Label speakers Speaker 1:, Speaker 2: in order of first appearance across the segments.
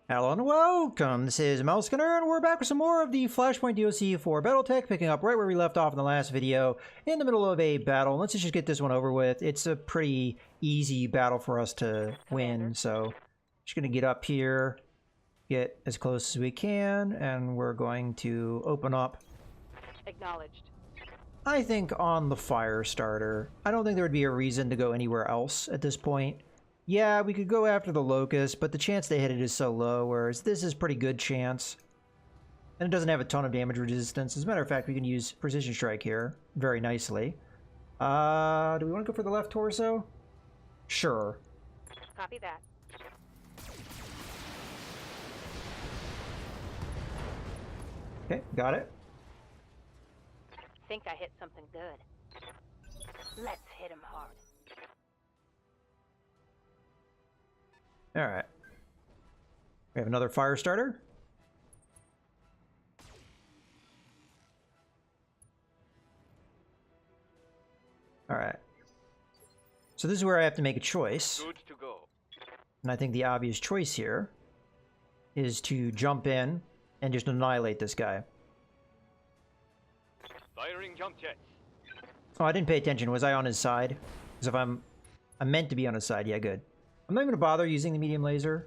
Speaker 1: Hello and welcome, this is Mousegunner, and we're back with some more of the Flashpoint DLC for BattleTech, picking up right where we left off in the last video, in the middle of a battle. Let's just get this one over with. It's a pretty easy battle for us to win, so just gonna get up here, get as close as we can, and we're going to open up.
Speaker 2: Acknowledged.
Speaker 1: I think on the fire starter. I don't think there would be a reason to go anywhere else at this point. Yeah, we could go after the Locust, but the chance they hit it is so low, whereas this is pretty good chance. And it doesn't have a ton of damage resistance. As a matter of fact, we can use Precision Strike here very nicely. Do we want to go for the left torso? Sure.
Speaker 2: Copy that.
Speaker 1: Okay, got it.
Speaker 2: Think I hit something good. Let's hit him hard.
Speaker 1: Alright. We have another fire starter. Alright. So this is where I have to make a choice.
Speaker 3: Good to go.
Speaker 1: And I think the obvious choice here is to jump in and just annihilate this guy.
Speaker 3: Firing jump jets.
Speaker 1: Oh, I didn't pay attention. Was I on his side? Because if I'm meant to be on his side. Yeah, good. I'm not even going to bother using the medium laser,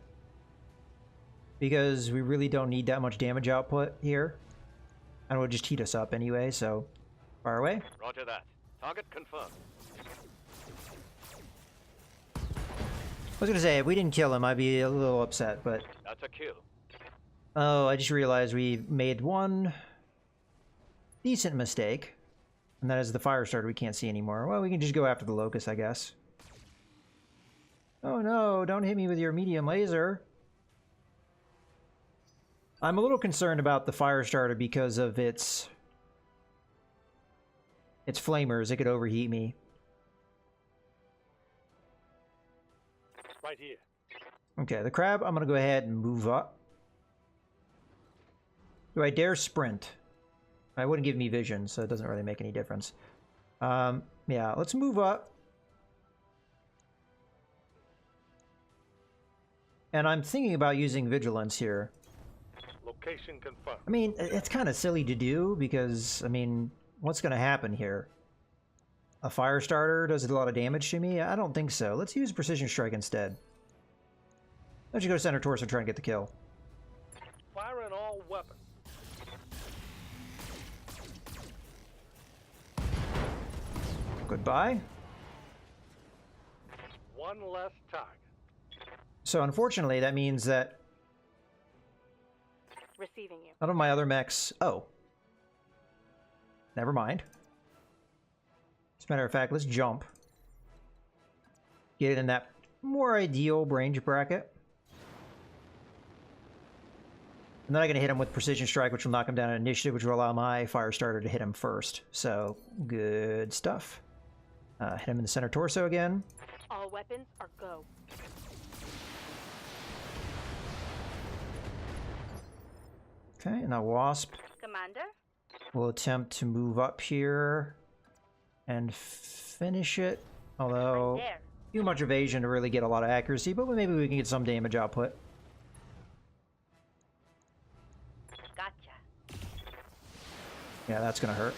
Speaker 1: because we really don't need that much damage output here. And it would just heat us up anyway, so fire away.
Speaker 3: Roger that. Target confirmed.
Speaker 1: I was going to say, if we didn't kill him, I'd be a little upset, but...
Speaker 3: That's a kill.
Speaker 1: Oh, I just realized we made one decent mistake. And that is the fire starter we can't see anymore. Well, we can just go after the Locust, I guess. Oh no, don't hit me with your medium laser. I'm a little concerned about the fire starter because of its flamers. It could overheat me.
Speaker 3: Right here.
Speaker 1: Okay, the crab, I'm gonna go ahead and move up. Do I dare sprint? I wouldn't give me vision, so it doesn't really make any difference. Yeah, let's move up. And I'm thinking about using vigilance here.
Speaker 3: Location confirmed.
Speaker 1: I mean, it's kind of silly to do because, I mean, what's going to happen here? A fire starter does a lot of damage to me? I don't think so. Let's use Precision Strike instead. Let's just go center torso and try and get the kill.
Speaker 3: Fire in all weapons.
Speaker 1: Goodbye.
Speaker 3: One less target.
Speaker 1: So unfortunately, that means that
Speaker 2: Receiving you.
Speaker 1: none of my other mechs... Oh. Never mind. As a matter of fact, let's jump. Get it in that more ideal range bracket. And then I'm going to hit him with Precision Strike, which will knock him down in initiative, which will allow my fire starter to hit him first. So, good stuff. Hit him in the center torso again.
Speaker 2: All weapons are go.
Speaker 1: Okay, and now Wasp
Speaker 2: Commander?
Speaker 1: will attempt to move up here and finish it. Although,
Speaker 2: Right there.
Speaker 1: too much evasion to really get a lot of accuracy, but maybe we can get some damage output.
Speaker 2: Gotcha.
Speaker 1: Yeah, that's gonna hurt.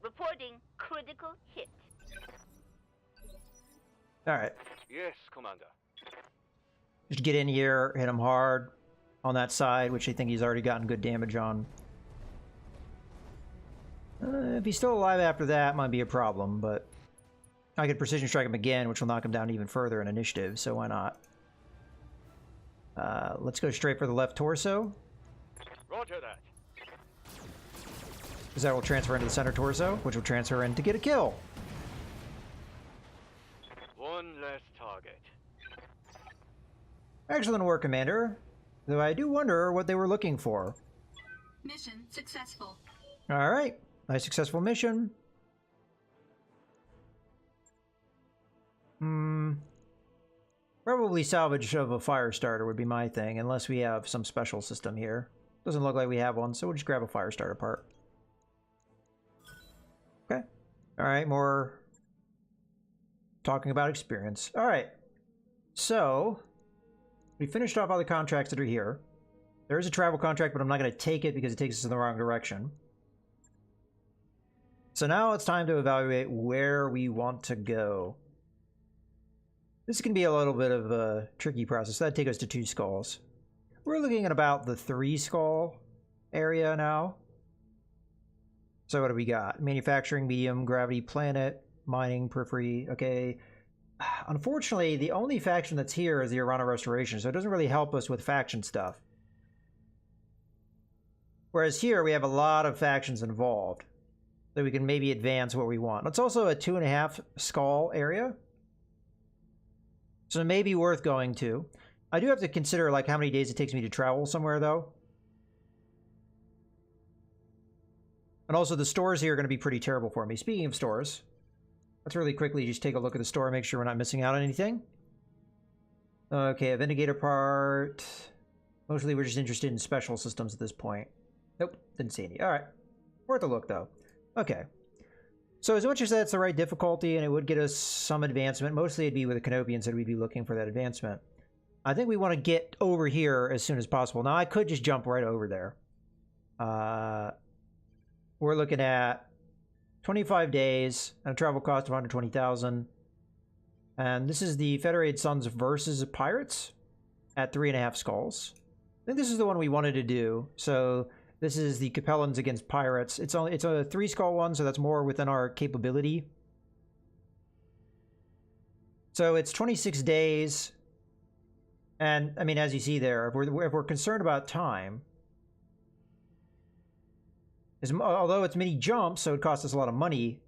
Speaker 2: Reporting critical hit.
Speaker 1: Alright,
Speaker 3: Yes, Commander.
Speaker 1: just get in here, hit him hard on that side, which I think he's already gotten good damage on. If he's still alive after that, might be a problem, but I could Precision Strike him again, which will knock him down even further in initiative, so why not? Let's go straight for the left torso,
Speaker 3: Roger that.
Speaker 1: because that will transfer into the center torso, which will transfer in to get a kill.
Speaker 3: One less target.
Speaker 1: Excellent work, Commander. Though I do wonder what they were looking for.
Speaker 4: Mission successful.
Speaker 1: Alright, nice successful mission. Probably salvage of a fire starter would be my thing, unless we have some special system here. Doesn't look like we have one, so we'll just grab a fire starter part. Okay. Alright, more talking about experience. All right. So, we finished off all the contracts that are here. There is a travel contract, but I'm not going to take it because it takes us in the wrong direction. So now it's time to evaluate where we want to go. This can be a little bit of a tricky process. That'd take us to 2 skulls. We're looking at about the 3 skull area now. So what do we got? Manufacturing, medium, gravity, planet, mining, periphery. Okay. Unfortunately, the only faction that's here is the Irana Restoration, so it doesn't really help us with faction stuff. Whereas here, we have a lot of factions involved, so we can maybe advance what we want. It's also a 2.5 skull area, so it may be worth going to. I do have to consider like how many days it takes me to travel somewhere, though. And also, the stores here are going to be pretty terrible for me. Speaking of stores, let's really quickly just take a look at the store and make sure we're not missing out on anything. Okay, a Vindicator part. Mostly we're just interested in special systems at this point. Nope, didn't see any. All right, worth a look, though. Okay. So as much as that's the right difficulty and it would get us some advancement, mostly it'd be with the Canopians that we'd be looking for that advancement. I think we want to get over here as soon as possible. Now, I could just jump right over there. We're looking at 25 days and a travel cost of 120,000. And this is the Federated Sons versus Pirates at 3.5 skulls. I think this is the one we wanted to do. So this is the Capellans against Pirates. It's a 3 skull one, so that's more within our capability. So it's 26 days. And I mean, as you see there, if we're concerned about time, although it's many jumps, so it costs us a lot of money.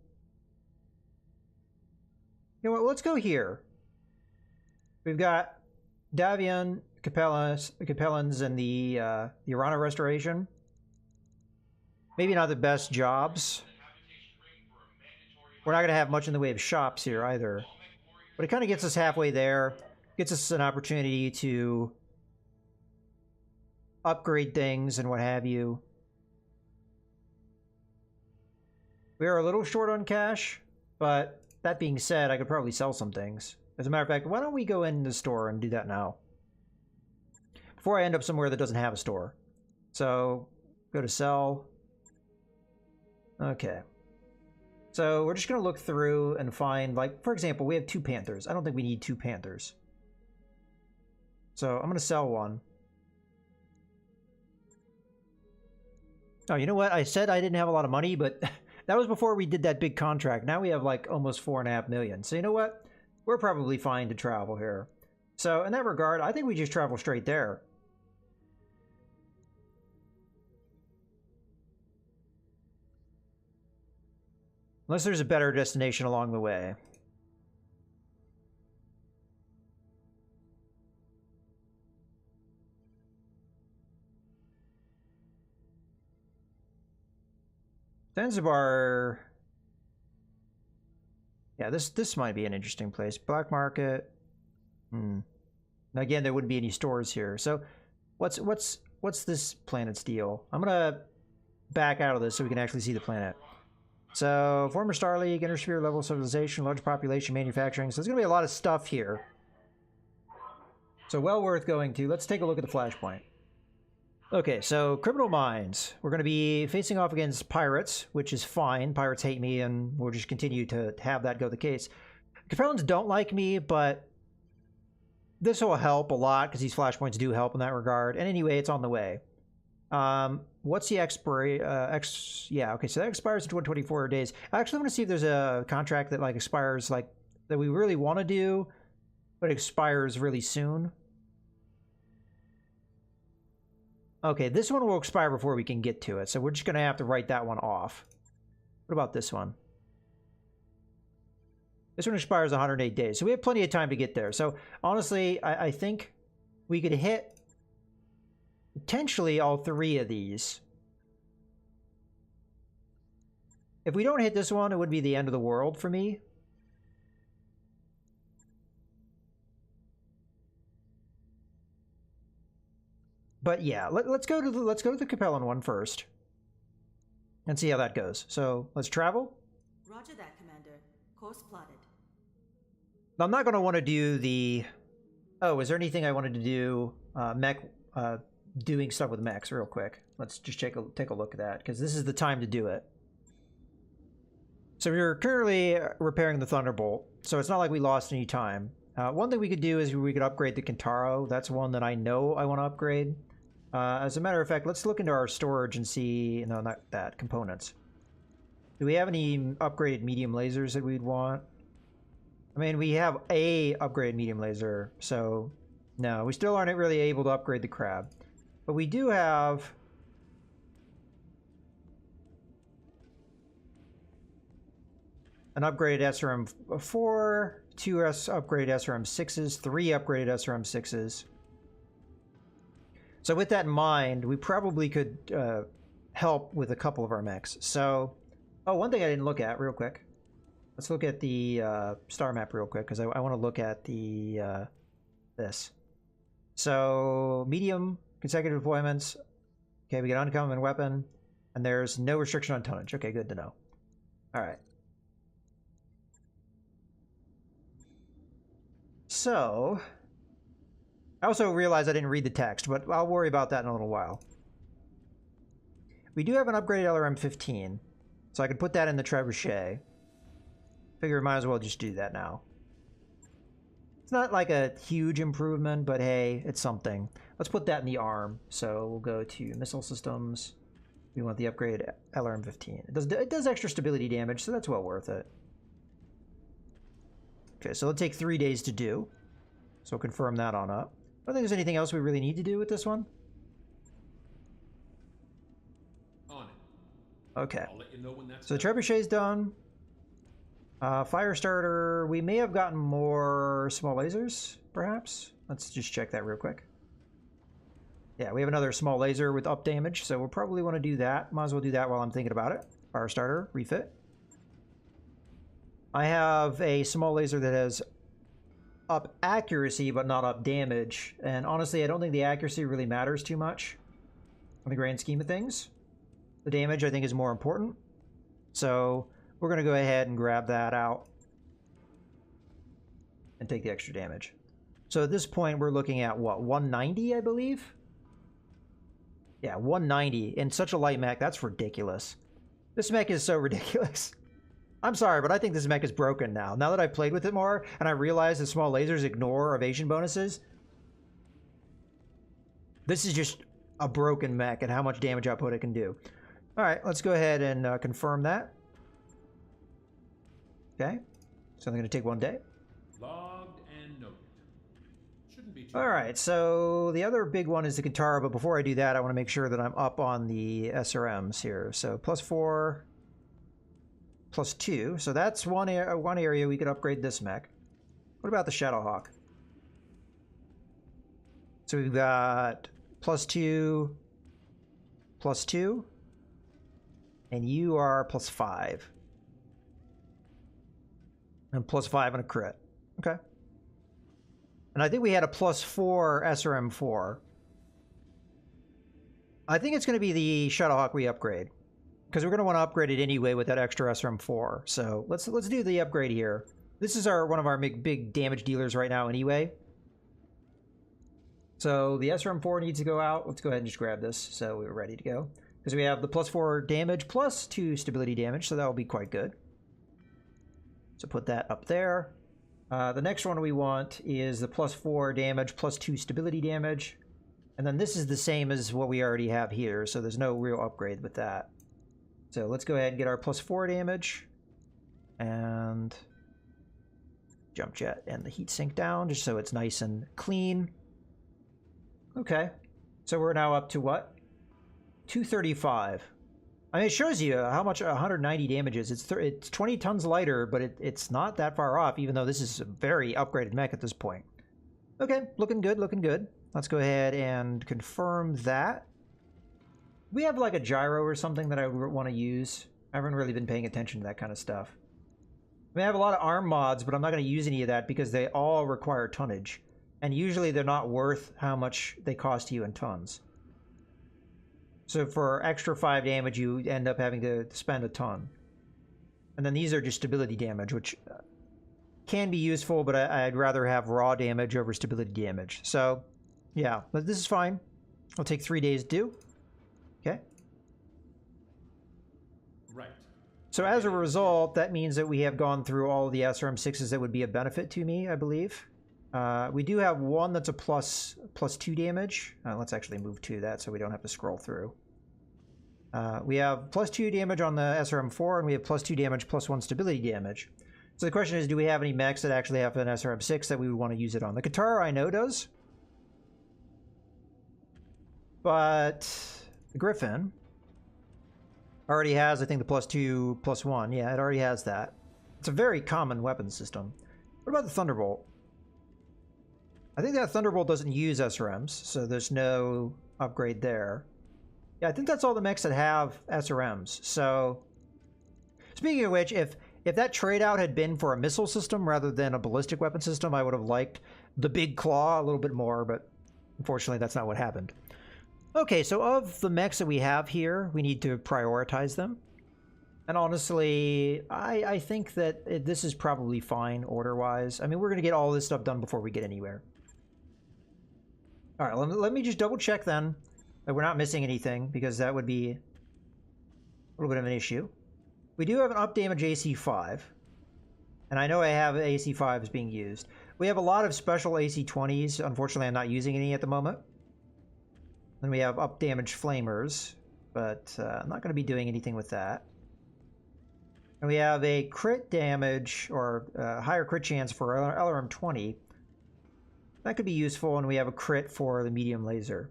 Speaker 1: You know what? Let's go here. We've got Davian, Capellans, and the Irana Restoration. Maybe not the best jobs. We're not going to have much in the way of shops here either. But it kind of gets us halfway there. Gets us an opportunity to upgrade things and what have you. We are a little short on cash, but that being said, I could probably sell some things. As a matter of fact, why don't we go in the store and do that now? Before I end up somewhere that doesn't have a store. So, go to sell. Okay. So, we're just going to look through and find, like, for example, we have 2 Panthers. I don't think we need 2 Panthers. So, I'm going to sell one. Oh, you know what? I said I didn't have a lot of money, but that was before we did that big contract. Now we have like almost 4.5 million. So you know what? We're probably fine to travel here. So in that regard, I think we just travel straight there. Unless there's a better destination along the way. Zanzibar. Yeah, this might be an interesting place. Black market. Again, there wouldn't be any stores here. So, what's this planet's deal? I'm gonna back out of this so we can actually see the planet. So, former Star League, intersphere level civilization, large population, manufacturing. So, there's gonna be a lot of stuff here. So, well worth going to. Let's take a look at the Flashpoint. Okay, so Criminal Minds. We're going to be facing off against Pirates, which is fine. Pirates hate me, and we'll just continue to have that go the case. Capellans don't like me, but this will help a lot, because these Flashpoints do help in that regard. And anyway, it's on the way. What's the expiry? Yeah, okay, so that expires in 224 days. I actually want to see if there's a contract that like expires, like, that we really want to do, but expires really soon. Okay, this one will expire before we can get to it, so we're just going to have to write that one off. What about this one? This one expires 108 days, so we have plenty of time to get there. So, honestly, I think we could hit potentially all 3 of these. If we don't hit this one, it would be the end of the world for me. But yeah, let's go to the Capellan one first, and see how that goes. So let's travel.
Speaker 5: Roger that, Commander. Course plotted.
Speaker 1: I'm not going to want to do the... Oh, is there anything I wanted to do mech... doing stuff with mechs real quick? Let's just take a look at that, because this is the time to do it. So we're currently repairing the Thunderbolt, so it's not like we lost any time. One thing we could do is we could upgrade the Kintaro. That's one that I know I want to upgrade. As a matter of fact, let's look into our storage and see... No, not that. Components. Do we have any upgraded medium lasers that we'd want? I mean, we have a upgraded medium laser, so... No, we still aren't really able to upgrade the Crab. But we do have... an upgraded SRM-4, 2 upgraded SRM-6s, 3 upgraded SRM-6s. So with that in mind, we probably could help with a couple of our mechs. So, oh, one thing I didn't look at real quick. Let's look at the star map real quick, because I want to look at the this. So, medium consecutive deployments. Okay, we get uncommon weapon, and there's no restriction on tonnage. Okay, good to know. All right. So, I also realized I didn't read the text, but I'll worry about that in a little while. We do have an upgraded LRM-15, so I could put that in the trebuchet. Figure we might as well just do that now. It's not like a huge improvement, but hey, it's something. Let's put that in the arm. So we'll go to missile systems. We want the upgraded LRM-15. It does extra stability damage, so that's well worth it. Okay, so it'll take 3 days to do. So we'll confirm that on up. I don't think there's anything else we really need to do with this one.
Speaker 5: On it.
Speaker 1: Okay.
Speaker 5: I'll let you know when that's
Speaker 1: So the
Speaker 5: done.
Speaker 1: trebuchet's done. Firestarter, we may have gotten more small lasers, perhaps. Let's just check that real quick. Yeah, we have another small laser with up damage, so we'll probably want to do that. Might as well do that while I'm thinking about it. Firestarter, refit. I have a small laser that has up accuracy, but not up damage. And honestly, I don't think the accuracy really matters too much in the grand scheme of things. The damage, I think, is more important. So we're going to go ahead and grab that out and take the extra damage. So at this point, we're looking at, what, 190, I believe? Yeah, 190. In such a light mech, that's ridiculous. This mech is so ridiculous. I'm sorry, but I think this mech is broken now. Now that I've played with it more, and I realize that small lasers ignore evasion bonuses, this is just a broken mech and how much damage output it can do. Alright, let's go ahead and confirm that. Okay, so I'm going to take 1 day.
Speaker 5: Logged and noted. Shouldn't be too
Speaker 1: Alright, so the other big one is the Kintaro, but before I do that, I want to make sure that I'm up on the SRMs here. So +4, +2. So that's one area we could upgrade this mech. What about the Shadowhawk? So we've got +2, +2, and you are +5. And +5 and a crit. Okay. And I think we had a +4 SRM-4. I think it's going to be the Shadowhawk we upgrade, because we're going to want to upgrade it anyway with that extra SRM-4. So let's do the upgrade here. This is one of our big damage dealers right now anyway. So the SRM-4 needs to go out. Let's go ahead and just grab this so we're ready to go. Because we have the +4 damage +2 stability damage, so that will be quite good. So put that up there. The next one we want is the +4 damage +2 stability damage. And then this is the same as what we already have here, so there's no real upgrade with that. So let's go ahead and get our +4 damage. And jump jet and the heat sink down, just so it's nice and clean. Okay. So we're now up to what? 235. I mean, it shows you how much 190 damage is. It's 20 tons lighter, but it's not that far off, even though this is a very upgraded mech at this point. Okay, looking good, looking good. Let's go ahead and confirm that. We have like a gyro or something that I want to use. I haven't really been paying attention to that kind of stuff. I mean, I have a lot of ARM mods, but I'm not going to use any of that because they all require tonnage. And usually they're not worth how much they cost you in tons. So for extra 5 damage, you end up having to spend a ton. And then these are just stability damage, which can be useful, but I'd rather have raw damage over stability damage. So, yeah, but this is fine. I'll take 3 days to do. Okay.
Speaker 5: Right.
Speaker 1: So as a result, that means that we have gone through all of the SRM6s that would be a benefit to me, I believe. We do have one that's a plus 2 damage. Let's actually move to that so we don't have to scroll through. We have plus 2 damage on the SRM4, and we have plus 2 damage, plus 1 stability damage. So the question is, do we have any mechs that actually have an SRM6 that we would want to use it on? The Katara I know does. But the Griffin already has, I think, the plus 2, plus 1. Yeah, it already has that. It's a very common weapon system. What about the Thunderbolt? I think that Thunderbolt doesn't use SRMs, so there's no upgrade there. Yeah, I think that's all the mechs that have SRMs. So, speaking of which, if that trade out had been for a missile system rather than a ballistic weapon system, I would have liked the Big Claw a little bit more, but unfortunately that's not what happened. Okay, so of the mechs that we have here, we need to prioritize them. And honestly, I think that this is probably fine order-wise. I mean, we're going to get all this stuff done before we get anywhere. All right, let me just double-check then that we're not missing anything, because that would be a little bit of an issue. We do have an up damage AC5, and I know I have AC5s being used. We have a lot of special AC20s. Unfortunately, I'm not using any at the moment. Then we have up damage flamers, but I'm not going to be doing anything with that. And we have a crit damage, or higher crit chance for LRM20. That could be useful, and we have a crit for the medium laser.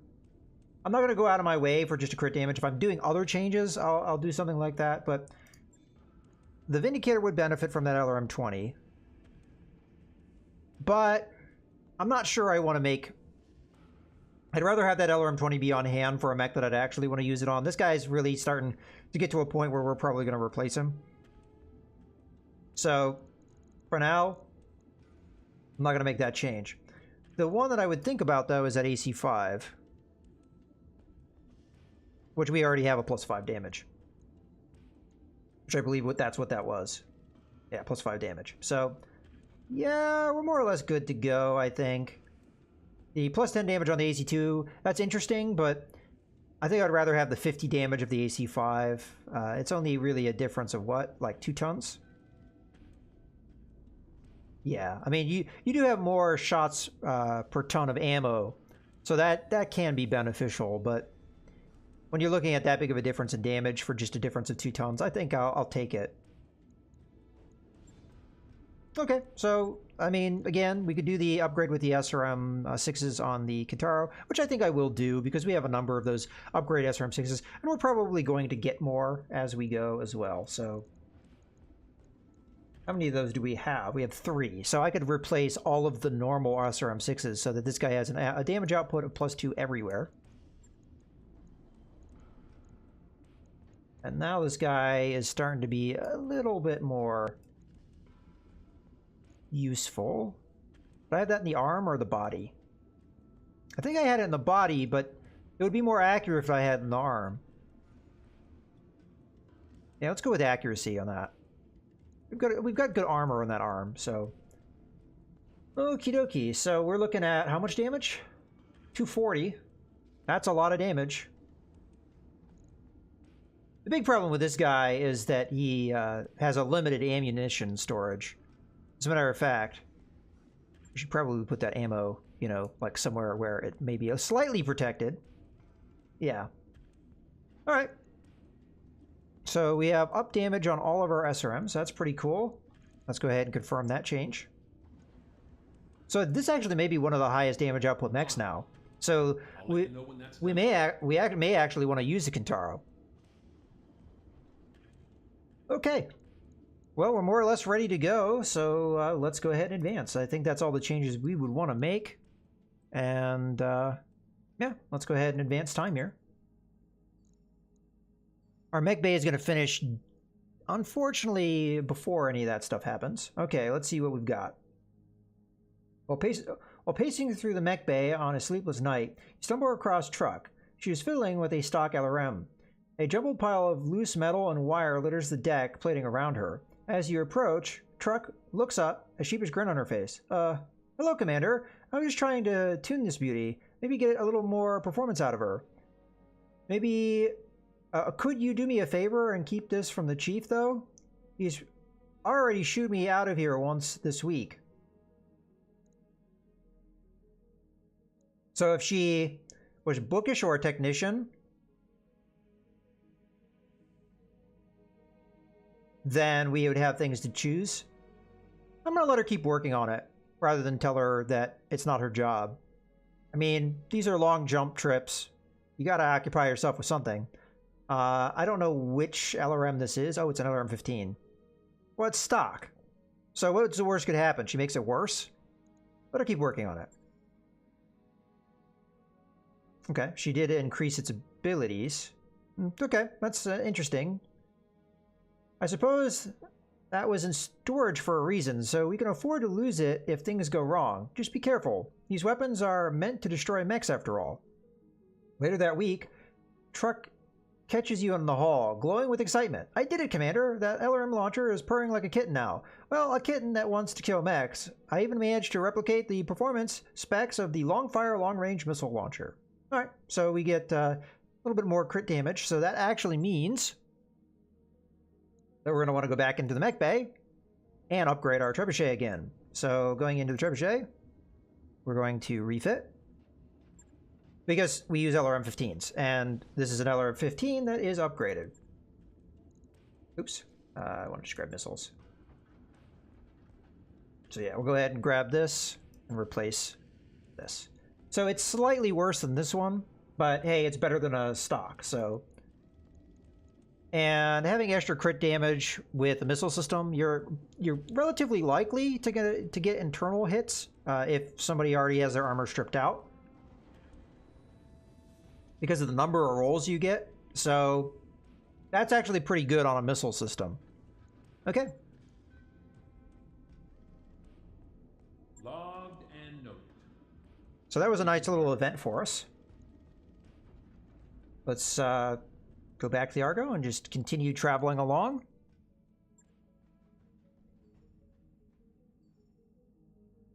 Speaker 1: I'm not going to go out of my way for just a crit damage. If I'm doing other changes, I'll do something like that, but the Vindicator would benefit from that LRM20. But I'm not sure I want to make... I'd rather have that LRM20 be on hand for a mech that I'd actually want to use it on. This guy's really starting to get to a point where we're probably going to replace him. So, for now, I'm not going to make that change. The one that I would think about, though, is that AC5. Which we already have a plus 5 damage. Which I believe that's what that was. Yeah, plus 5 damage. So, yeah, we're more or less good to go, I think. The plus 10 damage on the AC2, that's interesting, but I think I'd rather have the 50 damage of the AC5. It's only really a difference of what? Like 2 tons? Yeah, I mean, you do have more shots per ton of ammo, so that can be beneficial, but when you're looking at that big of a difference in damage for just a difference of 2 tons, I think I'll take it. Okay, so, I mean, again, we could do the upgrade with the SRM 6s on the Kintaro, which I think I will do because we have a number of those upgrade SRM 6s, and we're probably going to get more as we go as well, so... How many of those do we have? We have 3, so I could replace all of the normal SRM 6s so that this guy has a damage output of plus 2 everywhere. And now this guy is starting to be a little bit more useful. Do I have that in the arm or the body? I think I had it in the body, but it would be more accurate if I had it in the arm. Yeah, let's go with accuracy on that. We've got good armor on that arm, so... Okie dokie, so we're looking at how much damage? 240. That's a lot of damage. The big problem with this guy is that he has a limited ammunition storage. As a matter of fact, we should probably put that ammo, you know, like somewhere where it may be slightly protected. Yeah. Alright. So we have up damage on all of our SRMs. That's pretty cool. Let's go ahead and confirm that change. So this actually may be one of the highest damage output mechs now. So we may actually want to use the Kintaro. Okay. Well, we're more or less ready to go, so let's go ahead and advance. I think that's all the changes we would want to make. And, yeah, let's go ahead and advance time here. Our mech bay is going to finish, unfortunately, before any of that stuff happens. Okay, let's see what we've got. While pacing through the mech bay on a sleepless night, you stumble across Truck. She was fiddling with a stock LRM. A jumbled pile of loose metal and wire litters the deck, plating around her. As you approach, Truck looks up, a sheepish grin on her face. Hello, Commander. I was just trying to tune this beauty. Maybe get a little more performance out of her. Maybe, could you do me a favor and keep this from the Chief, though? He's already shooed me out of here once this week. So if she was bookish or a technician, then we would have things to choose. I'm going to let her keep working on it, rather than tell her that it's not her job. I mean, these are long jump trips. You got to occupy yourself with something. I don't know which LRM this is. Oh, it's an LRM 15. Well, it's stock. So what's the worst could happen? She makes it worse? Let her keep working on it. Okay, she did increase its abilities. Okay, that's interesting. I suppose that was in storage for a reason, so we can afford to lose it if things go wrong. Just be careful. These weapons are meant to destroy mechs after all. Later that week, Truck catches you in the hall, glowing with excitement. I did it, Commander. That LRM launcher is purring like a kitten now. Well, a kitten that wants to kill mechs. I even managed to replicate the performance specs of the long-fire, long-range missile launcher. Alright, so we get a little bit more crit damage, so that actually means that we're going to want to go back into the mech bay and upgrade our trebuchet again. So going into the trebuchet, we're going to refit. Because we use LRM 15s, and this is an LRM 15 that is upgraded. Oops, I want to just grab missiles. So yeah, we'll go ahead and grab this and replace this. So it's slightly worse than this one, but hey, it's better than a stock, so. And having extra crit damage with the missile system, you're relatively likely to get internal hits if somebody already has their armor stripped out, because of the number of rolls you get. So that's actually pretty good on a missile system. Okay.
Speaker 5: Logged and noted.
Speaker 1: So that was a nice little event for us. Let's go back to the Argo and just continue traveling along.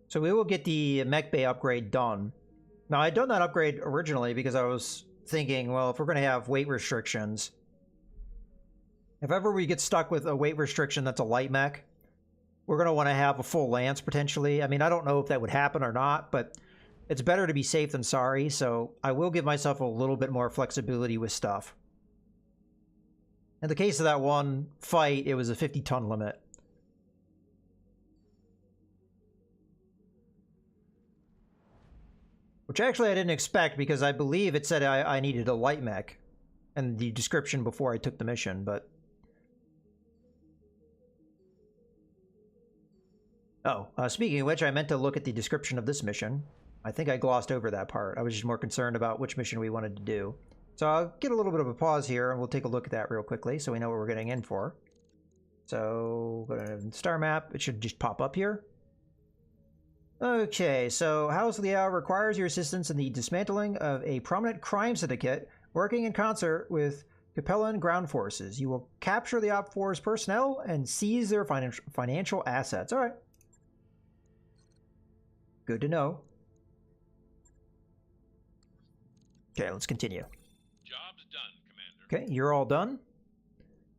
Speaker 1: So we will get the mech bay upgrade done. Now, I'd done that upgrade originally because I was thinking, well, if we're going to have weight restrictions, if ever we get stuck with a weight restriction that's a light mech, we're going to want to have a full lance potentially. I mean, I don't know if that would happen or not, but it's better to be safe than sorry, so I will give myself a little bit more flexibility with stuff. In the case of that one fight, it was a 50-ton limit. Which actually I didn't expect, because I believe it said I needed a light mech in the description before I took the mission, but... Oh, speaking of which, I meant to look at the description of this mission. I think I glossed over that part. I was just more concerned about which mission we wanted to do. So I'll get a little bit of a pause here, and we'll take a look at that real quickly so we know what we're getting in for. So, go to star map. It should just pop up here. Okay, so House Liao requires your assistance in the dismantling of a prominent crime syndicate working in concert with Capellan ground forces. You will capture the Op 4's personnel and seize their financial assets. All right. Good to know. Okay, let's continue.
Speaker 5: Job's done, Commander.
Speaker 1: Okay, you're all done.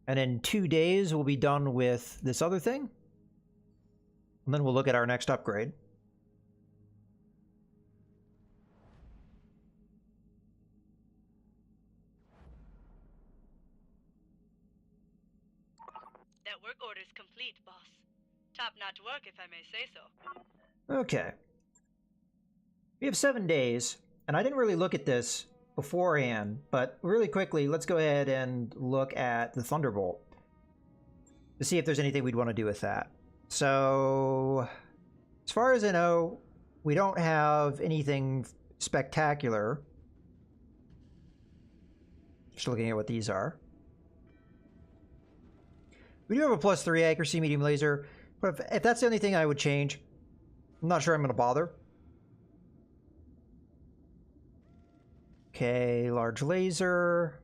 Speaker 1: And in 2 days, we'll be done with this other thing. And then we'll look at our next upgrade.
Speaker 6: That work order's complete, boss. Top-notch work, if I may say so.
Speaker 1: Okay. We have 7 days, and I didn't really look at this beforehand, but really quickly, let's go ahead and look at the Thunderbolt to see if there's anything we'd want to do with that. So, as far as I know, we don't have anything spectacular. Just looking at what these are. We do have a +3 accuracy medium laser, but if that's the only thing I would change, I'm not sure I'm going to bother. Okay, large laser.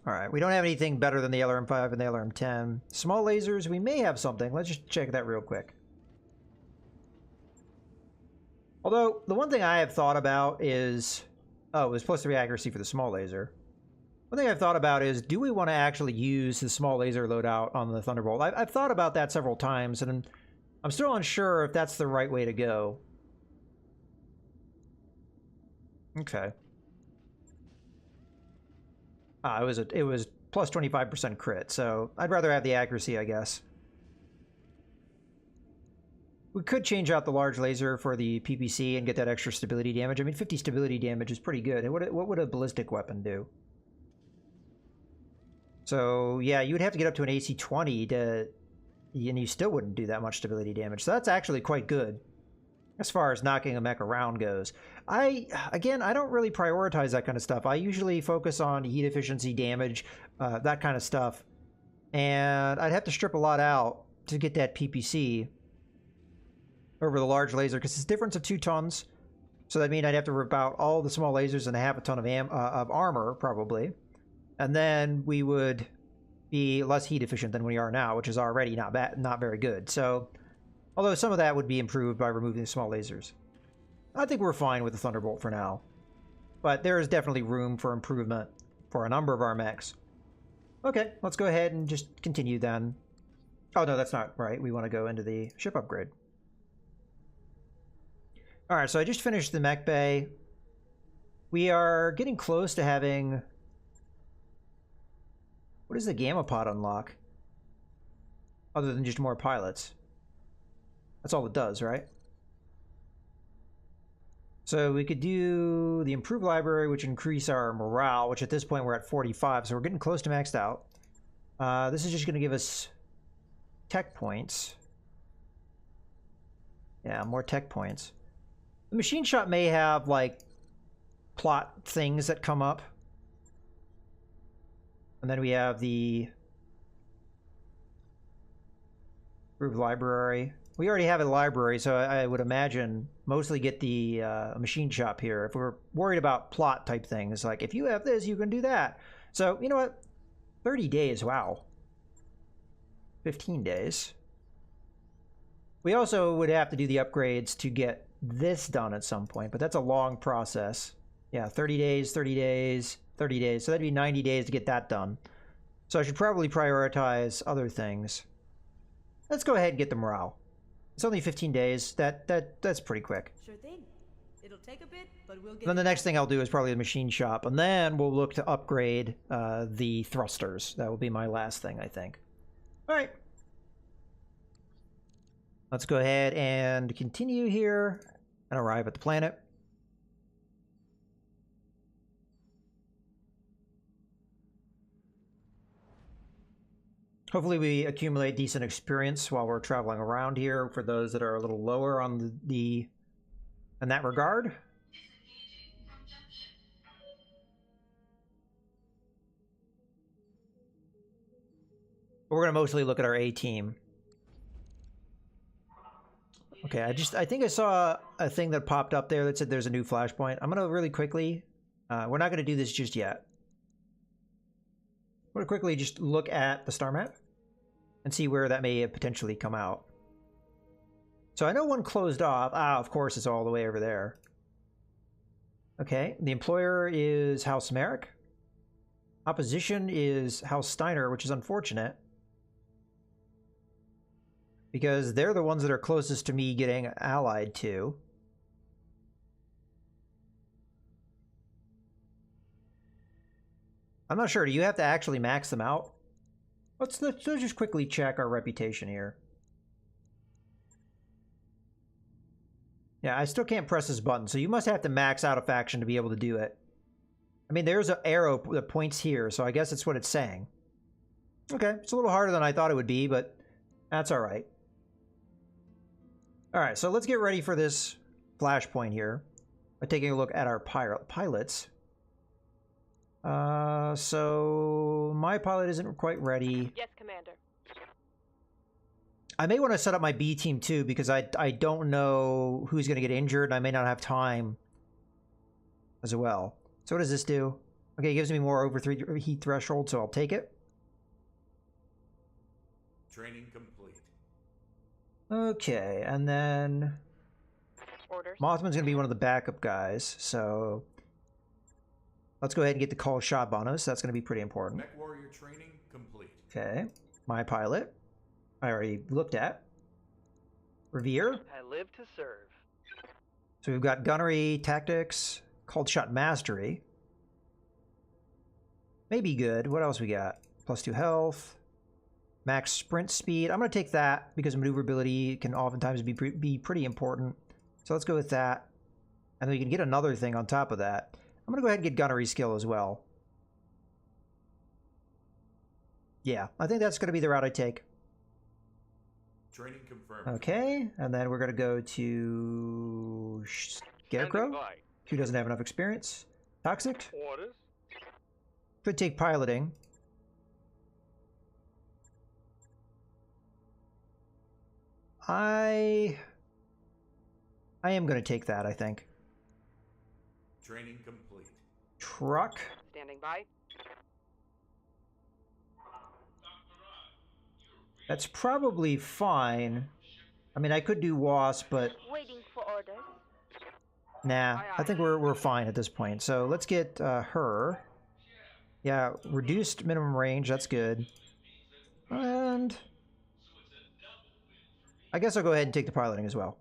Speaker 1: All right, we don't have anything better than the LRM-5 and the LRM-10. Small lasers, we may have something. Let's just check that real quick. Although, the one thing I have thought about is... Oh, it was +3 accuracy for the small laser. One thing I've thought about is, do we want to actually use the small laser loadout on the Thunderbolt? I've thought about that several times, and I'm still unsure if that's the right way to go. Okay. It was plus 25% crit, so I'd rather have the accuracy, I guess. We could change out the large laser for the PPC and get that extra stability damage. I mean, 50 stability damage is pretty good. What would a ballistic weapon do? So, yeah, you would have to get up to an AC 20 to... And you still wouldn't do that much stability damage. So that's actually quite good as far as knocking a mech around goes. Again, I don't really prioritize that kind of stuff. I usually focus on heat efficiency, damage, that kind of stuff. And I'd have to strip a lot out to get that PPC over the large laser, because it's a difference of 2 tons. So that means I'd have to rip out all the small lasers and a half a ton of armor, probably. And then we would be less heat efficient than we are now, which is already not very good. So, although some of that would be improved by removing the small lasers. I think we're fine with the Thunderbolt for now. But there is definitely room for improvement for a number of our mechs. Okay, let's go ahead and just continue then. Oh, no, that's not right. We want to go into the ship upgrade. Alright, so I just finished the mech bay. We are getting close to having... What does the Gamma Pod unlock? Other than just more pilots. That's all it does, right? So we could do the improved library, which increase our morale, which at this point we're at 45, so we're getting close to maxed out. This is just going to give us tech points. Yeah, more tech points. The machine shop may have, like, plot things that come up. And then we have the improved library. We already have a library, so I would imagine mostly get the machine shop here. If we're worried about plot type things, like if you have this, you can do that. So, you know what? 30 days, wow. 15 days. We also would have to do the upgrades to get this done at some point, but that's a long process. Yeah, 30 days, 30 days, 30 days. So that'd be 90 days to get that done. So I should probably prioritize other things. Let's go ahead and get the morale. It's only 15 days. That's pretty quick.
Speaker 7: Sure thing. It'll take a bit, but we'll get
Speaker 1: Then the next thing I'll do is probably the machine shop, and then we'll look to upgrade the thrusters. That will be my last thing, I think. All right. Let's go ahead and continue here and arrive at the planet. Hopefully we accumulate decent experience while we're traveling around here for those that are a little lower on in that regard. We're going to mostly look at our A team. Okay, I think I saw a thing that popped up there that said there's a new Flashpoint. I'm going to really quickly, we're not going to do this just yet. I'm going to quickly just look at the star map and see where that may potentially come out. So I know one closed off. Ah, of course, it's all the way over there. Okay, the employer is House Merrick. Opposition is House Steiner, which is unfortunate, because they're the ones that are closest to me getting allied to. I'm not sure. Do you have to actually max them out? Let's just quickly check our reputation here. Yeah, I still can't press this button, so you must have to max out a faction to be able to do it. I mean, there's an arrow that points here, so I guess it's what it's saying. Okay, it's a little harder than I thought it would be, but that's all right. All right, so let's get ready for this Flashpoint here by taking a look at our pilots. So my pilot isn't quite ready.
Speaker 2: Yes, Commander.
Speaker 1: I may want to set up my B team too, because I don't know who's going to get injured, and I may not have time as well. So what does this do? Okay, it gives me more over 3 heat threshold, so I'll take it.
Speaker 5: Training complete.
Speaker 1: Okay, and then
Speaker 2: Orders.
Speaker 1: Mothman's gonna be one of the backup guys, so let's go ahead and get the call shot bonus. That's gonna be pretty important.
Speaker 5: Mech warrior training complete.
Speaker 1: Okay, my pilot, I already looked at. Revere.
Speaker 3: I live to serve.
Speaker 1: So we've got gunnery, tactics, called shot mastery. Maybe good. What else we got? +2 health, max sprint speed. I'm going to take that because maneuverability can oftentimes be pretty important. So let's go with that. And then we can get another thing on top of that. I'm going to go ahead and get gunnery skill as well. Yeah, I think that's going to be the route I take.
Speaker 5: Training confirmed.
Speaker 1: Okay, and then we're going to go to Scarecrow,
Speaker 3: Standing by.
Speaker 1: who doesn't have enough experience. Toxic.
Speaker 3: Orders.
Speaker 1: Could take piloting. I am going to take that, I think.
Speaker 5: Training complete.
Speaker 1: Truck.
Speaker 2: Standing by.
Speaker 1: That's probably fine. I mean, I could do Wasp, but
Speaker 2: Waiting for orders.
Speaker 1: nah, I think we're fine at this point. So let's get her. Yeah, reduced minimum range, that's good. And I guess I'll go ahead and take the piloting as well.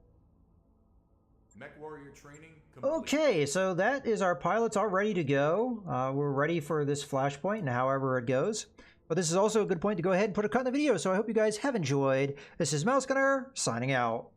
Speaker 5: Mech warrior training complete.
Speaker 1: Okay, so that is our pilots all ready to go. We're ready for this flashpoint and however it goes. But this is also a good point to go ahead and put a cut in the video, so I hope you guys have enjoyed. This is Mouse Gunner, signing out.